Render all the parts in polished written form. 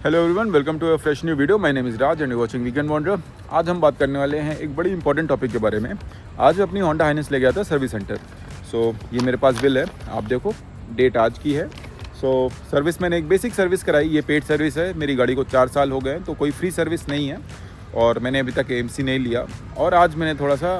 Hello everyone, welcome to a fresh new video. My name is Raj and you watching weekend wonder. आज हम बात करने वाले हैं एक बड़ी इंपॉर्टेंट टॉपिक के बारे में। आज मैं अपनी होंडा हाइनेस ले गया था सर्विस सेंटर। ये मेरे पास बिल है, आप देखो, डेट आज की है। सर्विस मैंने एक बेसिक सर्विस कराई, ये पेड सर्विस है। मेरी गाड़ी को 4 साल हो गए, तो कोई फ्री सर्विस नहीं है और मैंने अभी तक AMC नहीं लिया। और आज मैंने थोड़ा सा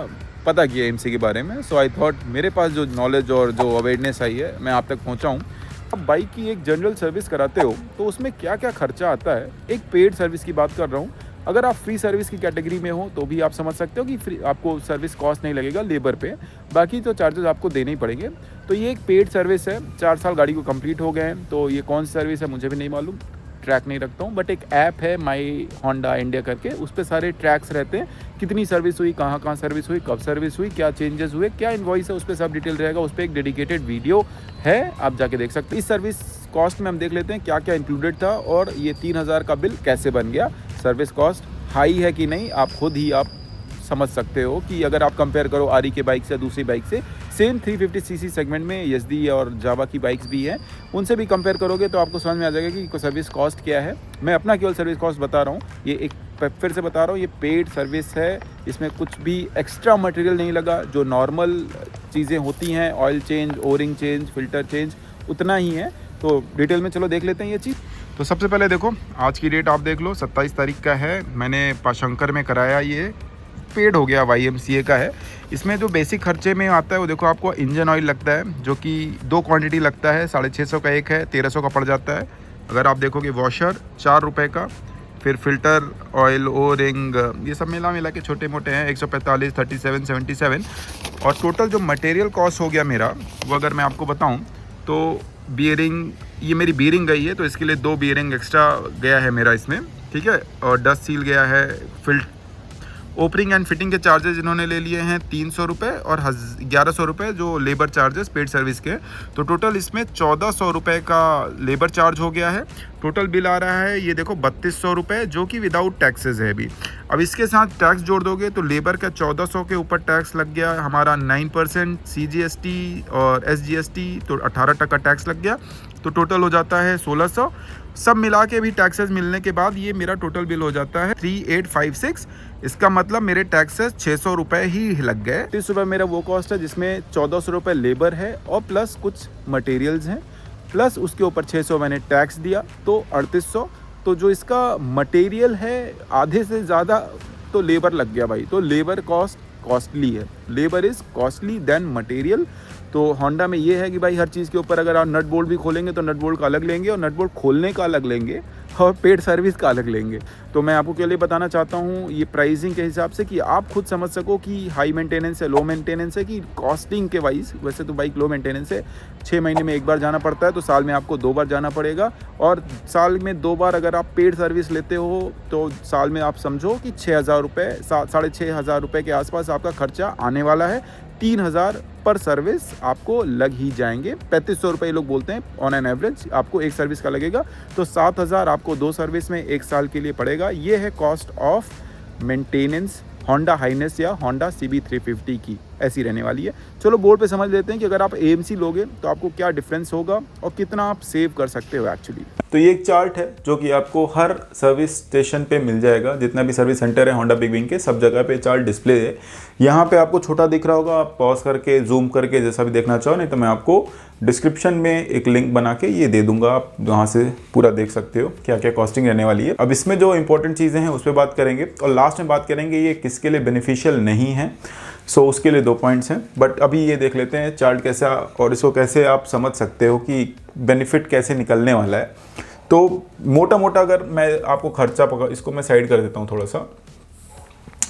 पता किया AMC के बारे में। आई थॉट मेरे पास जो नॉलेज और जो अवेयरनेस आई है मैं आप तक पहुँचाऊँ। आप बाइक की एक जनरल सर्विस कराते हो तो उसमें क्या क्या खर्चा आता है। एक पेड सर्विस की बात कर रहा हूँ। अगर आप फ्री सर्विस की कैटेगरी में हो तो भी आप समझ सकते हो कि फ्री आपको सर्विस कॉस्ट नहीं लगेगा लेबर पे, बाकी तो चार्जेस आपको देने ही पड़ेंगे। तो ये एक पेड सर्विस है। 4 साल गाड़ी को कंप्लीट हो गए हैं। तो ये कौन सी सर्विस है मुझे भी नहीं मालूम, ट्रैक नहीं रखता हूँ, बट एक ऐप है माई होंडा इंडिया करके, उस पर सारे ट्रैक्स रहते हैं। कितनी सर्विस हुई, कहाँ कहाँ सर्विस हुई, कब सर्विस हुई, क्या चेंजेस हुए, क्या इनवॉइस है, उस पर सब डिटेल रहेगा। उस पर एक डेडिकेटेड वीडियो है, आप जाके देख सकते हैं। इस सर्विस कॉस्ट में हम देख लेते हैं क्या क्या इंक्लूडेड था और ये 3000 का बिल कैसे बन गया। सर्विस कॉस्ट हाई है कि नहीं आप खुद ही आप समझ सकते हो कि अगर आप कंपेयर करो आरी के बाइक से दूसरी बाइक से, सेम 350cc सेगमेंट में यज़दी और जावा की बाइक्स भी हैं, उनसे भी कंपेयर करोगे तो आपको समझ में आ जाएगा कि सर्विस कॉस्ट क्या है। मैं अपना केवल सर्विस कॉस्ट बता रहा हूँ, ये एक फिर से बता रहा हूँ, ये पेड सर्विस है। इसमें कुछ भी एक्स्ट्रा मटेरियल नहीं लगा। जो नॉर्मल चीज़ें होती हैं, oil change, O-ring change, filter change, उतना ही है। तो डिटेल में चलो देख लेते हैं ये चीज़। तो सबसे पहले देखो, आज की डेट आप देख लो, 27 तारीख का है। मैंने पाशंकर में कराया, ये पेड हो गया, YMCA का है। इसमें जो बेसिक खर्चे में आता है वो देखो, आपको इंजन ऑयल लगता है जो कि 2 क्वांटिटी लगता है, 650 का एक है, 1300 का पड़ जाता है। अगर आप देखोगे वॉशर 4 रुपये का, फिर फिल्टर ऑयल, ओ रिंग, ये सब मिला के छोटे मोटे हैं 145, 37, 77। और टोटल जो मटेरियल कॉस्ट हो गया मेरा, वो अगर मैं आपको बताऊँ तो बियरिंग, ये मेरी बियरिंग गई है तो इसके लिए 2 बियरिंग एक्स्ट्रा गया है मेरा इसमें, ठीक है। और डस्ट सील गया है। ओपनिंग एंड फिटिंग के चार्जेस इन्होंने ले लिए हैं 300 रुपये और 1100 रुपये जो लेबर चार्जेस पेड सर्विस के। तो टोटल इसमें 1400 रुपये का लेबर चार्ज हो गया है। टोटल बिल आ रहा है ये देखो 3200 रुपये, जो कि विदाउट टैक्सेस है अभी। अब इसके साथ टैक्स जोड़ दोगे तो लेबर का 1400 के ऊपर टैक्स लग गया हमारा 9%, CGST और SGST, तो 18% टैक्स लग गया। तो टोटल हो जाता है 1600। सब मिला के भी टैक्सेस मिलने के बाद ये मेरा टोटल बिल हो जाता है 3856। इसका मतलब मेरे टैक्सेस 600 रुपये ही लग गए। 30 रुपये मेरा वो कॉस्ट है जिसमें 1400 रुपये लेबर है और प्लस कुछ मटेरियल्स हैं, प्लस उसके ऊपर 600 मैंने टैक्स दिया, तो 3800। तो जो इसका मटेरियल है आधे से ज़्यादा तो लेबर लग गया भाई। तो लेबर कॉस्टली है, labour is costly then material. तो होंडा में ये है कि भाई हर चीज़ के ऊपर अगर आप नट बोल्ट भी खोलेंगे तो नट बोल्ट का अलग लेंगे और नट बोल्ट खोलने का अलग लेंगे और पेड सर्विस का अलग लेंगे। तो मैं आपको के लिए बताना चाहता हूँ ये प्राइसिंग के हिसाब से कि आप खुद समझ सको कि हाई मेंटेनेंस है, लो मेंटेनेंस है, कि कॉस्टिंग के वाइज। वैसे तो बाइक लो मेंटेनेंस है, 6 महीने में एक बार जाना पड़ता है, तो साल में आपको 2 बार जाना पड़ेगा। और साल में 2 बार अगर आप पेड सर्विस लेते हो तो साल में आप समझो कि 6000 रुपये, 6500 रुपये के आसपास आपका खर्चा आने वाला है। 3000 पर सर्विस आपको लग ही जाएंगे। 3500 रुपये लोग बोलते हैं ऑन एन एवरेज आपको एक सर्विस का लगेगा। तो 7000 आपको 2 सर्विस में 1 साल के लिए पड़ेगा। ये है cost of maintenance Honda highness या होंडा CB350 की, ऐसी रहने वाली है। चलो बोर्ड पे समझ लेते हैं कि अगर आप AMC लोगे तो आपको क्या डिफरेंस होगा और कितना आप सेव कर सकते हो एक्चुअली। तो ये एक चार्ट है जो कि आपको हर सर्विस स्टेशन पे मिल जाएगा। जितना भी सर्विस सेंटर है होंडा बिग विंग के, सब जगह पे चार्ट डिस्प्ले है। यहाँ पे आपको छोटा दिख रहा होगा, आप पॉज करके जूम करके जैसा भी देखना चाहो, नहीं तो मैं आपको डिस्क्रिप्शन में एक लिंक बना के ये दे दूंगा, आप वहाँ से पूरा देख सकते हो क्या क्या कॉस्टिंग रहने वाली है। अब इसमें जो इंपॉर्टेंट चीज़ें हैं उस पर बात करेंगे और लास्ट में बात करेंगे ये किसके लिए बेनिफिशियल नहीं है। उसके लिए 2 पॉइंट्स हैं, बट अभी ये देख लेते हैं चार्ट कैसा और इसको कैसे आप समझ सकते हो कि बेनिफिट कैसे निकलने वाला है। तो मोटा मोटा अगर मैं आपको खर्चा इसको मैं साइड कर देता हूँ थोड़ा सा,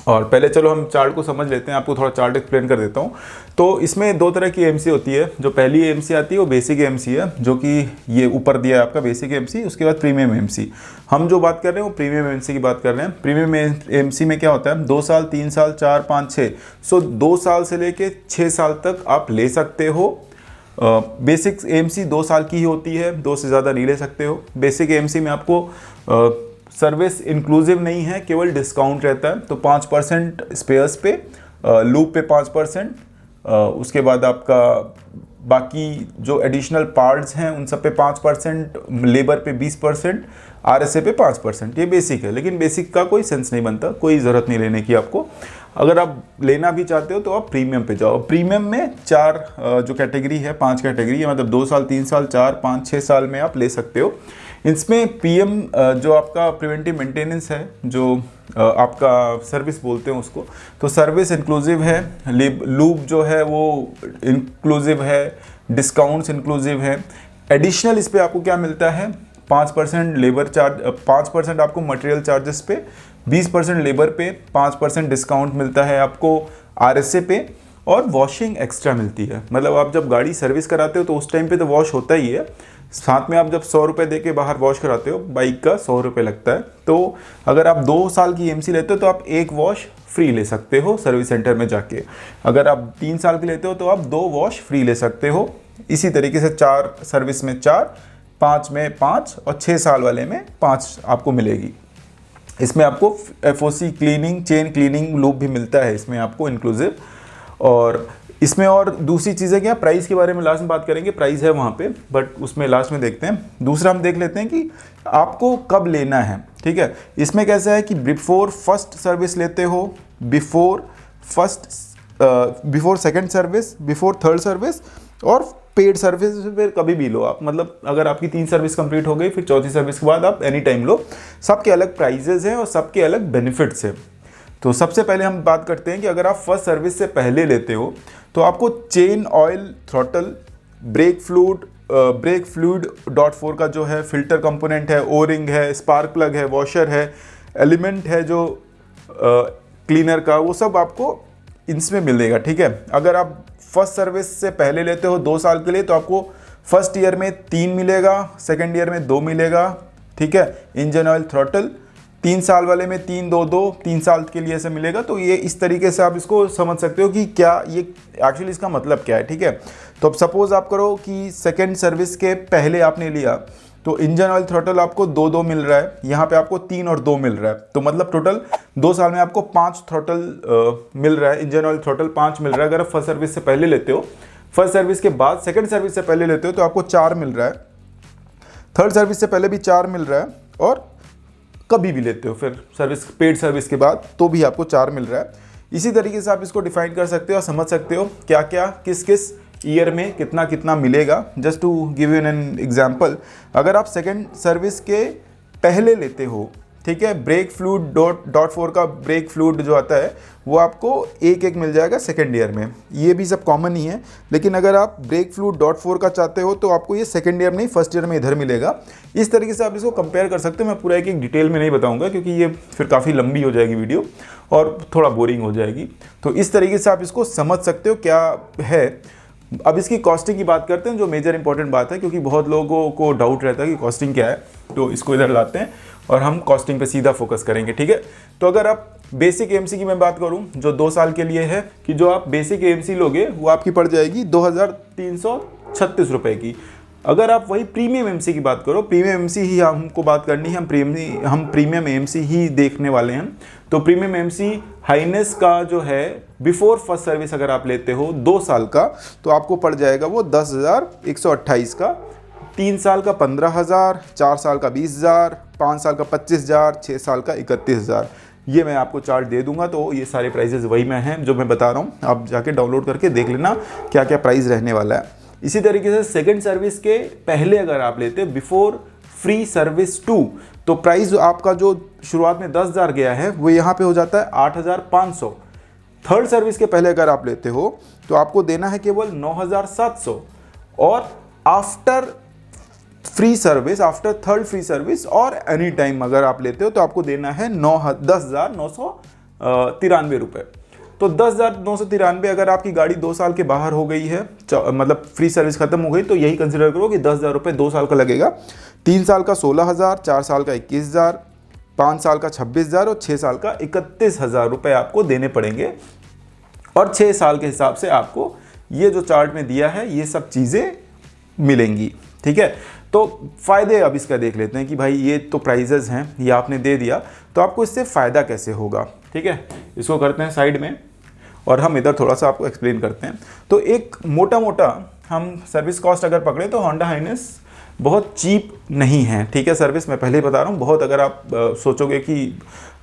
और पहले चलो हम चार्ट को समझ लेते हैं। आपको थोड़ा चार्ट एक्सप्लेन कर देता हूँ। तो इसमें 2 तरह की AMC होती है। जो पहली AMC आती है वो बेसिक AMC है, जो कि ये ऊपर दिया है आपका बेसिक AMC। उसके बाद प्रीमियम AMC। हम जो बात कर रहे हैं वो प्रीमियम AMC की बात कर रहे हैं। प्रीमियम AMC में क्या होता है, 2 साल, 3 साल, 4, 5, 6, 2 साल से लेके 6 साल तक आप ले सकते हो। बेसिक AMC 2 साल की ही होती है, 2 से ज़्यादा नहीं ले सकते हो। बेसिक AMC में आपको सर्विस इंक्लूसिव नहीं है, केवल डिस्काउंट रहता है। तो 5% स्पेयर्स पे, लूप पे 5%, उसके बाद आपका बाकी जो एडिशनल पार्ट्स हैं उन सब पे 5%, लेबर पे 20%, RSA पे 5%। ये बेसिक है, लेकिन बेसिक का कोई सेंस नहीं बनता, कोई ज़रूरत नहीं लेने की आपको। अगर आप लेना भी चाहते हो तो आप प्रीमियम पे जाओ। प्रीमियम में 4 जो कैटेगरी है, 5 कैटेगरी है, मतलब 2 साल, 3 साल, 4, 5, 6 साल में आप ले सकते हो। इसमें PM जो आपका प्रिवेंटिव मेंटेनेंस है, जो आपका सर्विस बोलते हैं उसको, तो सर्विस इंक्लूसिव है, लूप जो है वो इंक्लूसिव है, डिस्काउंट्स इंक्लूसिव है। एडिशनल इस पे आपको क्या मिलता है, 5% लेबर चार्ज, 5% आपको मटेरियल चार्जेस पे, 20% लेबर पे, 5% डिस्काउंट मिलता है आपको RSA पे, और वॉशिंग एक्स्ट्रा मिलती है। मतलब आप जब गाड़ी सर्विस कराते हो तो उस टाइम पे तो वॉश होता ही है, साथ में आप जब 100 रुपये दे के बाहर वॉश कराते हो, बाइक का 100 रुपये लगता है। तो अगर आप 2 साल की EMC लेते हो तो आप 1 वॉश फ्री ले सकते हो सर्विस सेंटर में जाके। अगर आप 3 साल की लेते हो तो आप 2 वॉश फ्री ले सकते हो। इसी तरीके से 4 सर्विस में 4, 5 में 5 और 6 साल वाले में 5 आपको मिलेगी। इसमें आपको FOC cleaning, chain cleaning loop भी मिलता है इसमें आपको इंक्लूसिव। और इसमें और दूसरी चीज़ें क्या, प्राइस के बारे में लास्ट में बात करेंगे, प्राइस है वहाँ पे, बट उसमें लास्ट में देखते हैं। दूसरा हम देख लेते हैं कि आपको कब लेना है, ठीक है। इसमें कैसा है कि बिफोर फर्स्ट सर्विस लेते हो, before second service, before third service, और पेड सर्विस फिर कभी भी लो आप। मतलब अगर आपकी 3 सर्विस कंप्लीट हो गई, फिर चौथी सर्विस के बाद आप एनी टाइम लो। सबके अलग प्राइजेज हैं और सबके अलग बेनिफिट्स हैं। तो सबसे पहले हम बात करते हैं कि अगर आप फर्स्ट सर्विस से पहले लेते हो तो आपको chain oil, throttle, brake fluid .4 का जो है फिल्टर कंपोनेंट है, ओरिंग है, स्पार्क प्लग है, वॉशर है, एलिमेंट है जो क्लीनर का, वो सब आपको इसमें मिलेगा, ठीक है। अगर आप फर्स्ट सर्विस से पहले लेते हो 2 साल के लिए तो आपको फर्स्ट ईयर में 3 मिलेगा, सेकेंड ईयर में 2 मिलेगा, ठीक है। इंजन ऑयल, थ्रॉटल 3 साल वाले में 3, 2, 2, 3 साल के लिए ऐसे मिलेगा। तो ये इस तरीके से आप इसको समझ सकते हो कि क्या ये एक्चुअली इसका मतलब क्या है, ठीक है। तो अब सपोज आप करो कि सेकंड सर्विस के पहले आपने लिया तो इंजन ऑयल, थ्रॉटल आपको 2 मिल रहा है, यहाँ पे आपको 3 और 2 मिल रहा है। तो मतलब टोटल 2 साल में आपको 5 थ्रॉटल मिल रहा है, इंजन ऑयल, थ्रॉटल 5 मिल रहा है। अगर आप फर्स्ट सर्विस से पहले लेते हो, फर्स्ट सर्विस के बाद सेकंड सर्विस से पहले लेते हो तो आपको 4 मिल रहा है, थर्ड सर्विस से पहले भी 4 मिल रहा है, और कभी भी लेते हो फिर सर्विस, पेड सर्विस के बाद तो भी आपको 4 मिल रहा है। इसी तरीके से आप इसको डिफाइन कर सकते हो और समझ सकते हो क्या क्या किस किस ईयर में कितना कितना मिलेगा। Just to give you an example, अगर आप सेकंड सर्विस के पहले लेते हो, ठीक है, ब्रेक फ्लूइड .4 का ब्रेक फ्लूइड जो आता है वो आपको एक मिल जाएगा सेकेंड ईयर में। ये भी सब कॉमन ही है, लेकिन अगर आप ब्रेक फ्लूइड .4 का चाहते हो तो आपको ये सेकेंड ईयर में नहीं, फर्स्ट ईयर में इधर मिलेगा। इस तरीके से आप इसको कंपेयर कर सकते हो। मैं पूरा एक डिटेल में नहीं बताऊंगा क्योंकि ये फिर काफ़ी लंबी हो जाएगी वीडियो और थोड़ा बोरिंग हो जाएगी। तो इस तरीके से आप इसको समझ सकते हो क्या है। अब इसकी कॉस्टिंग की बात करते हैं, जो मेजर इंपॉर्टेंट बात है, क्योंकि बहुत लोगों को डाउट रहता है कि कॉस्टिंग क्या है। तो इसको इधर लाते हैं और हम कॉस्टिंग पे सीधा फोकस करेंगे, ठीक है। तो अगर आप बेसिक EMC की मैं बात करूं जो 2 साल के लिए है, कि जो आप बेसिक EMC लोगे वो आपकी पड़ जाएगी 2336 रुपये की। अगर आप वही प्रीमियम EMC की बात करो, प्रीमियम EMC ही हमको बात करनी है, हम प्रीमियम EMC ही देखने वाले हैं। तो प्रीमियम EMC हाइनेस का जो है बिफोर फर्स्ट सर्विस अगर आप लेते हो 2 साल का तो आपको पड़ जाएगा वो 10,128 का, 3 साल का 15,000, 4 साल का 20,000, 5 साल का 25,000, 6 साल का 31,000। ये मैं आपको चार्ट दे दूंगा। तो ये सारे प्राइजेस वही में हैं जो मैं बता रहा हूँ, आप जाके डाउनलोड करके देख लेना क्या क्या प्राइस रहने वाला है। इसी तरीके से सेकंड सर्विस के पहले अगर आप लेते हो बिफोर फ्री सर्विस 2 तो प्राइस आपका जो शुरुआत में 10,000 गया है वो यहाँ पे हो जाता है 8,500। थर्ड सर्विस के पहले अगर आप लेते हो तो आपको देना है केवल 9,700, और after free service, after third free service और एनी टाइम अगर आप लेते हो तो आपको देना है 10,993 रुपये। तो 10,993 अगर आपकी गाड़ी 2 साल के बाहर हो गई है, मतलब फ्री सर्विस खत्म हो गई, तो यही कंसिडर करो कि 10,000 रुपये 2 साल का लगेगा। 3 साल का 16,000, 4 साल का 21,000, 5 साल का 26,000 और 6 साल का 31,000 रुपये आपको देने पड़ेंगे। और 6 साल के हिसाब से आपको ये जो चार्ट में दिया है ये सब चीज़ें मिलेंगी, ठीक है। तो फ़ायदे अब इसका देख लेते हैं कि भाई ये तो प्राइजेज़ हैं, ये आपने दे दिया तो आपको इससे फ़ायदा कैसे होगा, ठीक है। इसको करते हैं साइड में और हम इधर थोड़ा सा आपको एक्सप्लेन करते हैं। तो एक मोटा मोटा हम सर्विस कॉस्ट अगर पकड़े तो होंडा हाइनेस बहुत चीप नहीं है, ठीक है। सर्विस मैं पहले ही बता रहा हूँ, बहुत अगर आप सोचोगे कि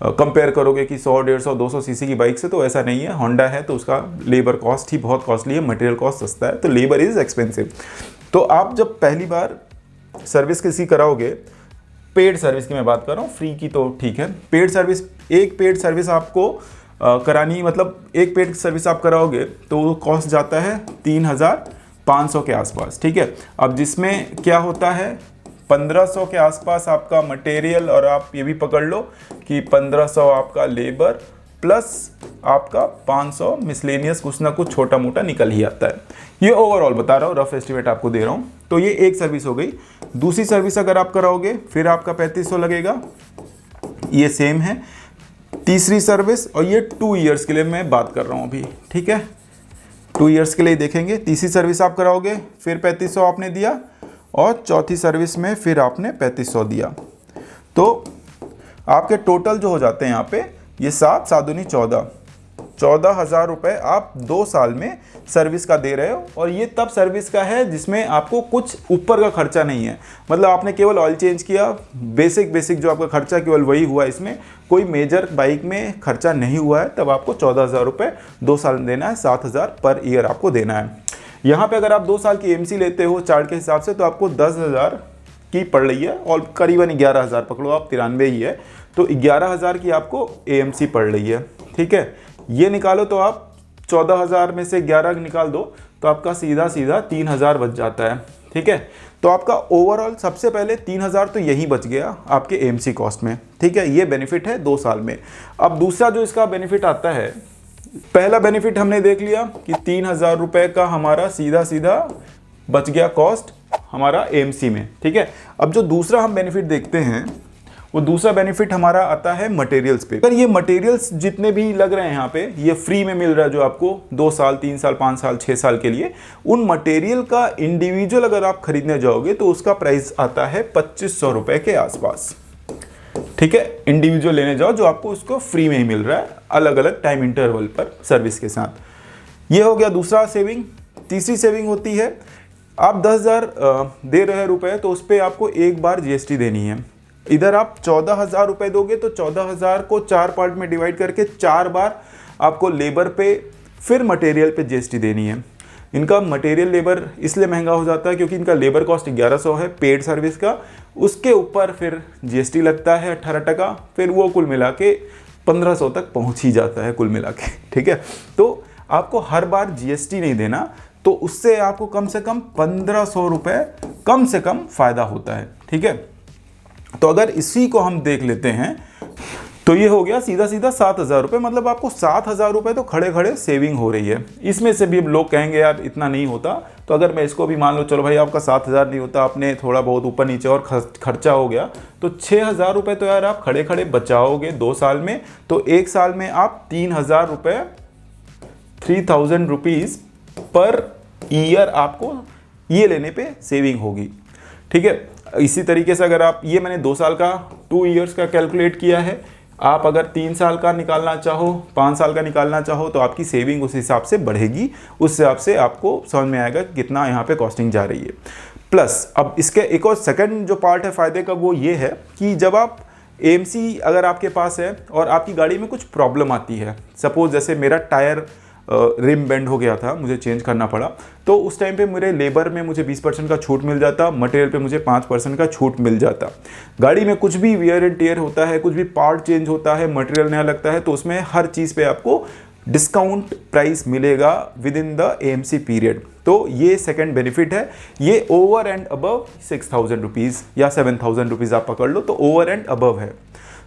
कंपेयर करोगे कि 100, 150, 200 सीसी की बाइक से, तो ऐसा नहीं है। होंडा है तो उसका लेबर कॉस्ट ही बहुत कॉस्टली है, मटेरियल कॉस्ट सस्ता है, तो लेबर इज़ एक्सपेंसिव। तो आप जब पहली बार सर्विस किसी कराओगे, पेड सर्विस की मैं बात कर रहा हूँ, फ्री की तो ठीक है, पेड सर्विस, एक पेड सर्विस आपको करानी, मतलब एक पेड सर्विस आप कराओगे तो वो कॉस्ट जाता है 3,500 के आसपास, ठीक है। अब जिसमें क्या होता है, 1500 के आसपास आपका मटेरियल, और आप ये भी पकड़ लो कि 1500 आपका लेबर प्लस आपका 500 मिसलेनियस कुछ ना कुछ छोटा मोटा निकल ही आता है। ये ओवरऑल बता रहा हूँ, रफ एस्टिमेट आपको दे रहा हूँ। तो ये एक सर्विस हो गई। दूसरी सर्विस अगर आप कराओगे फिर आपका 3500 लगेगा, ये सेम है। तीसरी सर्विस, और ये 2 ईयर्स के लिए मैं बात कर रहा हूँ अभी, ठीक है, 2 ईयर्स के लिए देखेंगे। तीसरी सर्विस आप कराओगे फिर 3500 आपने दिया, और चौथी सर्विस में फिर आपने 3500 दिया। तो आपके टोटल जो हो जाते हैं यहाँ पे, ये 7, 7 दूनी 14,000 रुपये आप 2 साल में सर्विस का दे रहे हो। और ये तब सर्विस का है जिसमें आपको कुछ ऊपर का खर्चा नहीं है, मतलब आपने केवल ऑयल चेंज किया, बेसिक जो आपका खर्चा केवल वही हुआ, इसमें कोई मेजर बाइक में खर्चा नहीं हुआ है, तब आपको 14,000 रुपये 2 साल में देना है, 7,000 पर ईयर आपको देना है। यहाँ पे अगर आप 2 साल की एमसी लेते हो चार्ट के हिसाब से, तो आपको 10,000 की पड़ रही है, और करीबन 11,000 पकड़ो आप, 93 ही है, तो 11,000 की आपको एएमसी पड़ रही है, ठीक है। ये निकालो तो आप 14,000 में से 11 निकाल दो तो आपका सीधा 3,000 बच जाता है, ठीक है। तो आपका ओवरऑल सबसे पहले 3,000 तो यही बच गया आपके एएमसी कॉस्ट में, ठीक है। ये बेनिफिट है 2 साल में। अब दूसरा जो इसका बेनिफिट आता है, पहला बेनिफिट हमने देख लिया कि 3,000 रुपये का हमारा सीधा बच गया कॉस्ट हमारा एएमसी में, ठीक है। अब जो दूसरा हम बेनिफिट देखते हैं, वो दूसरा बेनिफिट हमारा आता है मटेरियल्स पे। अगर ये मटेरियल्स जितने भी लग रहे हैं यहाँ पे, ये फ्री में मिल रहा है जो आपको 2 साल, 3 साल, 5 साल, 6 साल के लिए, उन मटेरियल का इंडिविजुअल अगर आप खरीदने जाओगे तो उसका प्राइस आता है 2,500 रुपये के आसपास, ठीक है। इंडिविजुअल लेने जाओ जो आपको उसको फ्री में ही मिल रहा है, अलग अलग टाइम इंटरवल पर सर्विस के साथ। ये हो गया दूसरा सेविंग। तीसरी सेविंग होती है, आप 10,000 दे रहे रुपए, तो उस पर आपको एक बार जीएसटी देनी है। इधर आप 14,000 रुपये दोगे तो 14,000 को 4 पार्ट में डिवाइड करके 4 बार आपको लेबर पे फिर मटेरियल पे जीएसटी देनी है। इनका मटेरियल लेबर इसलिए महंगा हो जाता है क्योंकि इनका लेबर कॉस्ट 1100 है पेड सर्विस का, उसके ऊपर फिर जीएसटी लगता है 18%, फिर वो कुल मिला के 1500 तक पहुंच ही जाता है कुल मिला के, ठीक है। तो आपको हर बार जीएसटी नहीं देना, तो उससे आपको कम से कम 1,500 रुपये कम से कम फ़ायदा होता है, ठीक है। तो अगर इसी को हम देख लेते हैं तो ये हो गया सीधा 7,000 रुपये, मतलब आपको 7,000 रुपये तो खड़े खड़े सेविंग हो रही है। इसमें से भी अब लोग कहेंगे यार इतना नहीं होता, तो अगर मैं इसको भी मान लो, चलो भाई आपका 7,000 नहीं होता, आपने थोड़ा बहुत ऊपर नीचे और खर्चा हो गया, तो 6,000 रुपये तो यार आप खड़े खड़े बचाओगे 2 साल में। तो 1 साल में आप 3,000 रुपये, 3,000 रुपीज़ पर ईयर आपको ये लेने पे सेविंग होगी, ठीक है। इसी तरीके से अगर आप, ये मैंने 2 साल का 2 ईयर्स का कैलकुलेट किया है, आप अगर 3 साल का निकालना चाहो, 5 साल का निकालना चाहो, तो आपकी सेविंग उस हिसाब से बढ़ेगी, उस हिसाब से आपको समझ में आएगा कि कितना यहाँ पे कॉस्टिंग जा रही है। प्लस अब इसके एक और सेकंड जो पार्ट है फ़ायदे का, वो ये है कि जब आप एएमसी अगर आपके पास है और आपकी गाड़ी में कुछ प्रॉब्लम आती है, सपोज जैसे मेरा टायर रिम बेंड हो गया था, मुझे चेंज करना पड़ा, तो उस टाइम पे मेरे लेबर में मुझे 20% का छूट मिल जाता, मटेरियल पे मुझे 5% का छूट मिल जाता। गाड़ी में कुछ भी वियर एंड टियर होता है, कुछ भी पार्ट चेंज होता है, मटेरियल नया लगता है, तो उसमें हर चीज़ पे आपको डिस्काउंट प्राइस मिलेगा with in the AMC period. तो ये सेकंड बेनिफिट है। ये ओवर एंड अबव 6,000 रुपीज़ या 7,000 रुपीज़ आप पकड़ लो, तो ओवर एंड अबव है।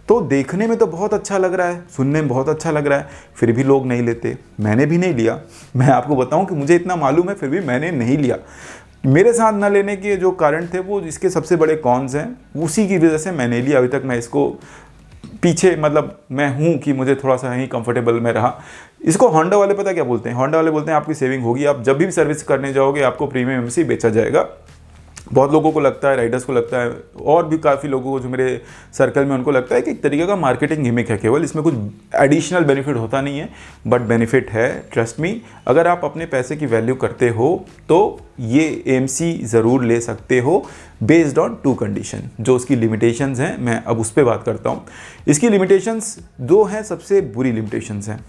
तो देखने में तो बहुत अच्छा लग रहा है, सुनने में बहुत अच्छा लग रहा है, फिर भी लोग नहीं लेते। मैंने भी नहीं लिया, मैं आपको बताऊं कि मुझे इतना मालूम है, फिर भी मैंने नहीं लिया। मेरे साथ न लेने के जो कारण थे वो इसके सबसे बड़े कॉन्स हैं, उसी की वजह से मैं नहीं लिया। अभी तक मैं इसको पीछे, मतलब मैं हूँ कि मुझे थोड़ा सा ही कंफर्टेबल में रहा। इसको होंडा वाले पता क्या बोलते हैं, होंडा वाले बोलते हैं आपकी सेविंग होगी, आप जब भी सर्विस करने जाओगे आपको प्रीमियम एमसी बेचा जाएगा। बहुत लोगों को लगता है, राइडर्स को लगता है, और भी काफ़ी लोगों को जो मेरे सर्कल में उनको लगता है कि एक तरीके का मार्केटिंग गिमिक है केवल, इसमें कुछ एडिशनल बेनिफिट होता नहीं है, बट बेनिफिट है, ट्रस्ट मी। अगर आप अपने पैसे की वैल्यू करते हो तो ये AMC ज़रूर ले सकते हो बेस्ड ऑन 2 कंडीशन। जो उसकी लिमिटेशंस हैं मैं अब उस पर बात करता हूँ। इसकी लिमिटेशंस 2 हैं, सबसे बुरी लिमिटेशंस हैं।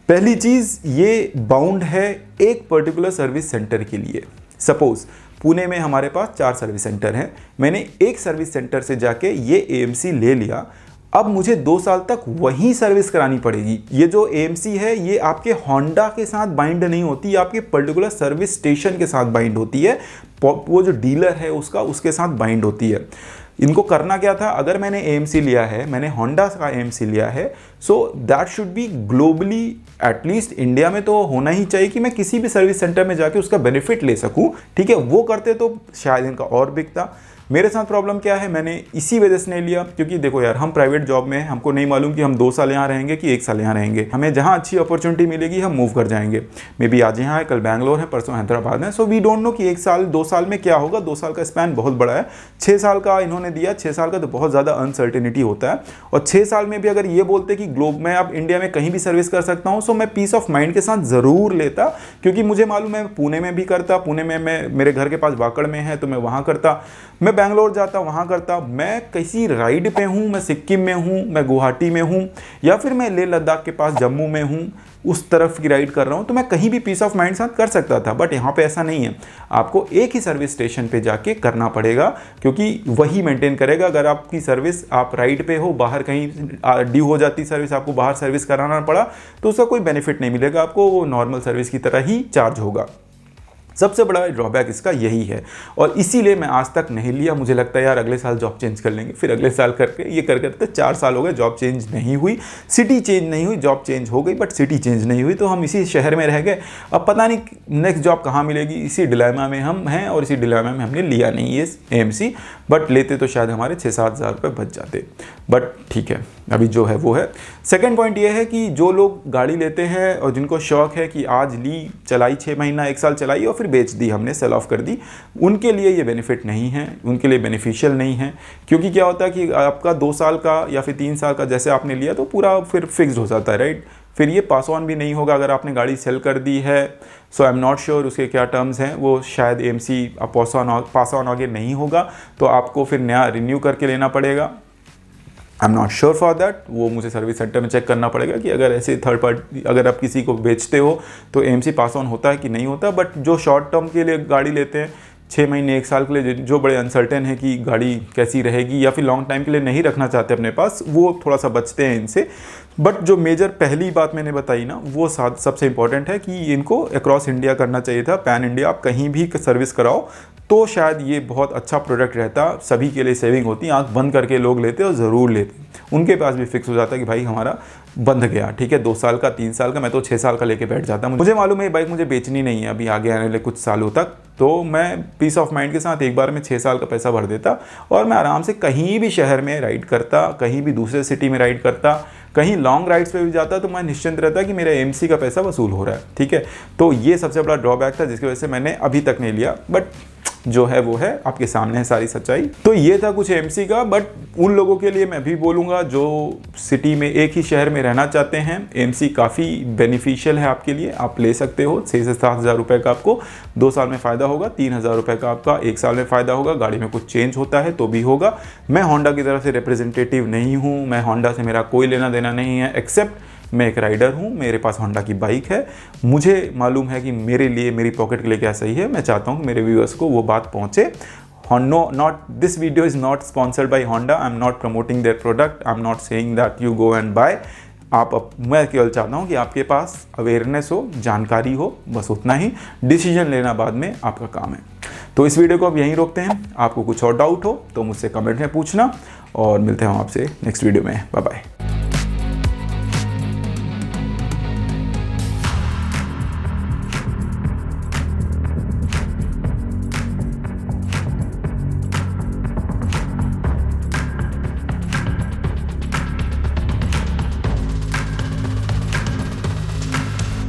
पहली चीज़, ये बाउंड है एक पर्टिकुलर सर्विस सेंटर के लिए। सपोज पुणे में हमारे पास 4 सर्विस सेंटर हैं, मैंने एक सर्विस सेंटर से जाके ये AMC ले लिया, अब मुझे 2 साल तक वही सर्विस करानी पड़ेगी। ये जो AMC है ये आपके होंडा के साथ बाइंड नहीं होती, ये आपके पर्टिकुलर सर्विस स्टेशन के साथ बाइंड होती है, वो जो डीलर है उसके साथ बाइंड होती है। इनको करना क्या था, अगर मैंने AMC लिया है, मैंने होंडा का AMC लिया है, so that should be globally, at least India में तो होना ही चाहिए कि मैं किसी भी सर्विस सेंटर में जाके उसका बेनिफिट ले सकूं। ठीक है, वो करते तो शायद इनका और बिकता। मेरे साथ प्रॉब्लम क्या है, मैंने इसी वजह से नहीं लिया क्योंकि देखो यार, हम प्राइवेट जॉब में हैं, हमको नहीं मालूम कि हम 2 साल यहाँ रहेंगे कि 1 साल यहाँ रहेंगे। हमें जहाँ अच्छी अपॉर्चुनिटी मिलेगी हम मूव कर जाएंगे। मे बी आज यहाँ है, कल बैंगलोर है, परसों हैदराबाद है। सो वी डोंट नो कि 1 साल 2 साल में क्या होगा। 2 साल का स्पैन बहुत बड़ा है, 6 साल का इन्होंने दिया, 6 साल का तो बहुत ज़्यादा अनसर्टेनिटी होता है। और 6 साल में भी अगर ये बोलते कि ग्लोब में अब इंडिया में कहीं भी सर्विस कर सकता हूँ, सो मैं पीस ऑफ माइंड के साथ ज़रूर लेता, क्योंकि मुझे मालूम है पुणे में भी करता, पुणे में मैं मेरे घर के पास वाकड़ में है तो मैं वहाँ करता, मैं बैंगलोर जाता वहाँ करता, मैं किसी राइड पे हूँ, मैं सिक्किम में हूँ, मैं गुवाहाटी में हूँ, या फिर मैं लेह लद्दाख के पास जम्मू में हूँ, उस तरफ की राइड कर रहा हूँ, तो मैं कहीं भी पीस ऑफ माइंड साथ कर सकता था। बट यहाँ पे ऐसा नहीं है, आपको एक ही सर्विस स्टेशन पे जाके करना पड़ेगा, क्योंकि वही मेंटेन करेगा। अगर आपकी सर्विस, आप राइड पे हो, बाहर कहीं ड्यू हो जाती सर्विस, आपको बाहर सर्विस कराना पड़ा, तो उसका कोई बेनिफिट नहीं मिलेगा आपको, वो नॉर्मल सर्विस की तरह ही चार्ज होगा। सबसे बड़ा ड्रॉबैक इसका यही है, और इसीलिए मैं आज तक नहीं लिया। मुझे लगता है यार अगले साल जॉब चेंज कर लेंगे, फिर अगले साल करके ये कर करते 4 साल हो गए, जॉब चेंज नहीं हुई, सिटी चेंज नहीं हुई, जॉब चेंज हो गई बट सिटी चेंज नहीं हुई, तो हम इसी शहर में रह गए। अब पता नहीं नेक्स्ट जॉब कहाँ मिलेगी, इसी डिलेमा में हम हैं, और इसी डिलेमा में हमने लिया नहीं ये AMC। बट लेते तो शायद हमारे 6-7 हज़ार रुपये बच जाते, बट ठीक है, अभी जो है वो है। सेकेंड पॉइंट ये है कि जो लोग गाड़ी लेते हैं और जिनको शौक है कि आज ली, चलाई 6 महीना 1 साल चलाई और फिर बेच दी, हमने सेल ऑफ कर दी, उनके लिए ये बेनिफिट नहीं है, उनके लिए बेनिफिशियल नहीं है। क्योंकि क्या होता है कि आपका 2 साल का या फिर 3 साल का जैसे आपने लिया तो पूरा फिर फिक्स्ड हो जाता है, राइट। फिर ये पास ऑन भी नहीं होगा अगर आपने गाड़ी सेल कर दी है। सो आई एम नॉट श्योर उसके क्या टर्म्स हैं, वो शायद AMC पास ऑन आगे नहीं होगा, तो आपको फिर नया रिन्यू करके लेना पड़ेगा। I am not sure for that, वो मुझे सर्विस सेंटर में चेक करना पड़ेगा कि अगर ऐसे थर्ड पार्टी, अगर आप किसी को बेचते हो तो AMC पास ऑन होता है कि नहीं होता। बट जो शॉर्ट टर्म के लिए गाड़ी लेते हैं, 6 महीने 1 साल के लिए, जो बड़े अनसर्टेन है कि गाड़ी कैसी रहेगी, या फिर लॉन्ग टाइम के लिए नहीं रखना चाहते अपने पास, वो थोड़ा सा बचते हैं इनसे। बट जो मेजर पहली बात मैंने बताई ना, वो सबसे इंपॉर्टेंट है कि इनको अक्रॉस इंडिया करना चाहिए था, पैन इंडिया। आप कहीं भी सर्विस कराओ तो शायद ये बहुत अच्छा प्रोडक्ट रहता, सभी के लिए सेविंग होती, आंख बंद करके लोग लेते और ज़रूर लेते, उनके पास भी फिक्स हो जाता कि भाई हमारा बंद गया, ठीक है, 2 साल का 3 साल का, मैं तो 6 साल का लेके बैठ जाता। मुझे मालूम है ये बाइक मुझे बेचनी नहीं है अभी आगे आने वाले कुछ सालों तक, तो मैं पीस ऑफ माइंड के साथ एक बार में 6 साल का पैसा भर देता और मैं आराम से कहीं भी शहर में राइड करता, कहीं भी दूसरे सिटी में राइड करता, कहीं लॉन्ग राइड्स पे भी जाता, तो मैं निश्चिंत रहता कि मेरा AMC का पैसा वसूल हो रहा है, ठीक है। तो ये सबसे बड़ा ड्रॉबैक था जिसकी वजह से मैंने अभी तक नहीं लिया, बट जो है वो है, आपके सामने है सारी सच्चाई। तो ये था कुछ AMC का। बट उन लोगों के लिए मैं भी बोलूँगा जो सिटी में एक ही शहर में रहना चाहते हैं, AMC काफ़ी बेनिफिशियल है आपके लिए, आप ले सकते हो। 6 से 7 हज़ार रुपये का आपको 2 साल में फ़ायदा होगा, 3 हज़ार रुपये का आपका 1 साल में फ़ायदा होगा। गाड़ी में कुछ चेंज होता है तो भी होगा। मैं होंडा की तरफ से रिप्रेजेंटेटिव नहीं हूँ, मैं होंडा से मेरा कोई लेना देना नहीं है, एक्सेप्ट मैं एक राइडर हूँ, मेरे पास होंडा की बाइक है, मुझे मालूम है कि मेरे लिए, मेरी पॉकेट के लिए क्या सही है। मैं चाहता हूँ कि मेरे व्यूअर्स को वो बात पहुँचे। This video is not sponsored by Honda. I'm not promoting their product. I'm not saying that you go and buy. मैं केवल चाहता हूँ कि आपके पास अवेयरनेस हो, जानकारी हो, बस उतना ही। डिसीजन लेना बाद में आपका काम है। तो इस वीडियो को अब यहीं रोकते हैं। आपको कुछ और डाउट हो तो मुझसे कमेंट में पूछना, और मिलते हैं आपसे नेक्स्ट वीडियो में। Bye bye.